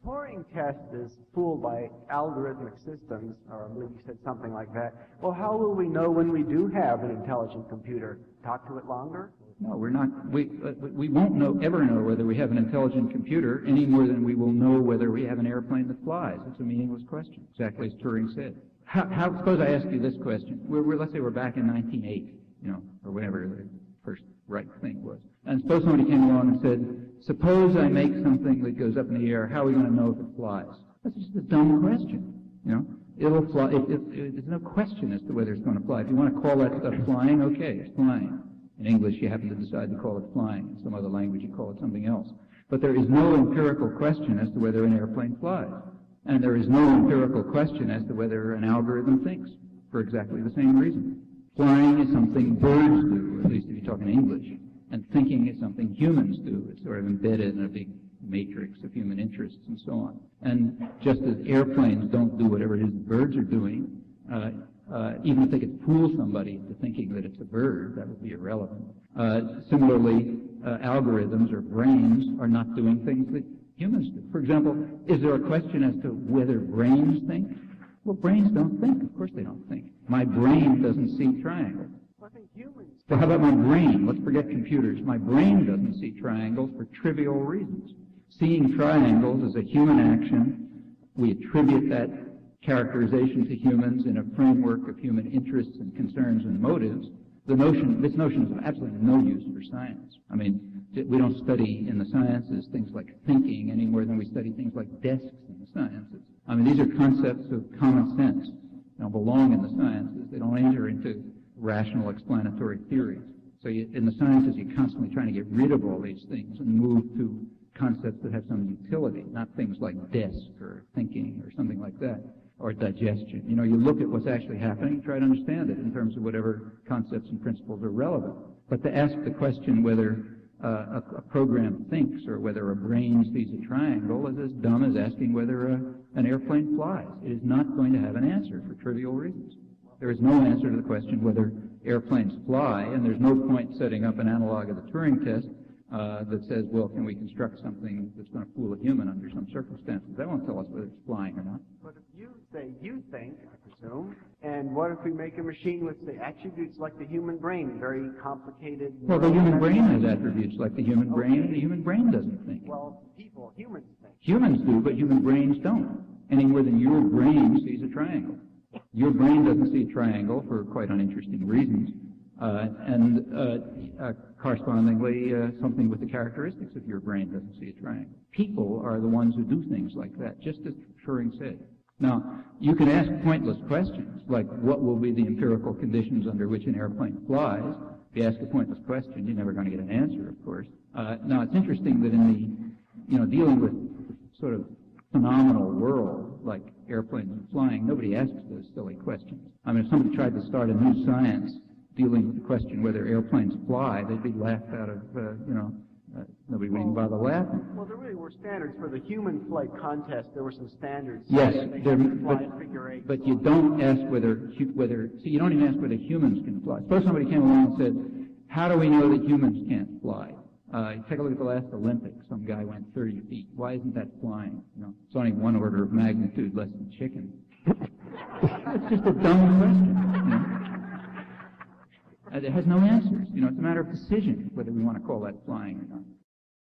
Turing test is fooled by algorithmic systems, or I believe you said something like that. Well, how will we know when we do have an intelligent computer? Talk to it longer? No, we're not. We won't ever know whether we have an intelligent computer any more than we will know whether we have an airplane that flies. It's a meaningless question, exactly as Turing said. Suppose I ask you this question. Let's say we're back in 1908, or whenever the first right thing was. And suppose somebody came along and said, suppose I make something that goes up in the air, how are we going to know if it flies? That's just a dumb question, It'll fly. There's no question as to whether it's going to fly. If you want to call that stuff flying, okay, it's flying. In English, you happen to decide to call it flying. In some other language, you call it something else. But there is no empirical question as to whether an airplane flies. And there is no empirical question as to whether an algorithm thinks, for exactly the same reason. Flying is something birds do, at least if you're talking English. And thinking is something humans do. It's sort of embedded in a big matrix of human interests and so on. And just as airplanes don't do whatever it is birds are doing, even if they could fool somebody into thinking that it's a bird, that would be irrelevant. Similarly, algorithms or brains are not doing things that humans do. For example, is there a question as to whether brains think? Well, brains don't think. Of course they don't think. My brain doesn't see triangles. I think humans. Well, how about my brain? Let's forget computers. My brain doesn't see triangles for trivial reasons. Seeing triangles is a human action. We attribute that characterization to humans in a framework of human interests and concerns and motives. This notion is of absolutely no use for science. I mean, we don't study in the sciences things like thinking any more than we study things like desks in the sciences. I mean, these are concepts of common sense. They don't belong in the sciences. They don't enter into rational explanatory theories. So in the sciences, you're constantly trying to get rid of all these things and move to concepts that have some utility, not things like desk or thinking or something like that, or digestion. You look at what's actually happening, try to understand it in terms of whatever concepts and principles are relevant. But to ask the question whether a program thinks or whether a brain sees a triangle is as dumb as asking whether an airplane flies. It is not going to have an answer for trivial reasons. There is no answer to the question whether airplanes fly, and there's no point setting up an analog of the Turing test that says, well, can we construct something that's going to fool a human under some circumstances? That won't tell us whether it's flying or not. But if you say you think, I presume, and what if we make a machine with the attributes like the human brain, very complicated? Well, the human brain has attributes like the human brain, and the human brain doesn't think. Well, humans think. Humans do, but human brains don't, any more than your brain sees a triangle. Your brain doesn't see a triangle for quite uninteresting reasons, correspondingly, something with the characteristics of your brain doesn't see a triangle. People are the ones who do things like that, just as Turing said. Now, you can ask pointless questions, like what will be the empirical conditions under which an airplane flies. If you ask a pointless question, you're never going to get an answer, of course. Now, it's interesting that in the, dealing with sort of phenomenal world, like airplanes and flying, nobody asks those silly questions. I mean, if somebody tried to start a new science dealing with the question whether airplanes fly, they'd be laughed out of, nobody would even bother laughing. Well, there really were standards for the human flight contest. There were some standards. Yes, but you don't ask you don't even ask whether humans can fly. Suppose somebody came along and said, how do we know that humans can't fly? Take a look at the last Olympics. Some guy went 30 feet. Why isn't that flying? It's only one order of magnitude less than chicken. It's just a dumb question. It has no answers. It's a matter of decision whether we want to call that flying or not.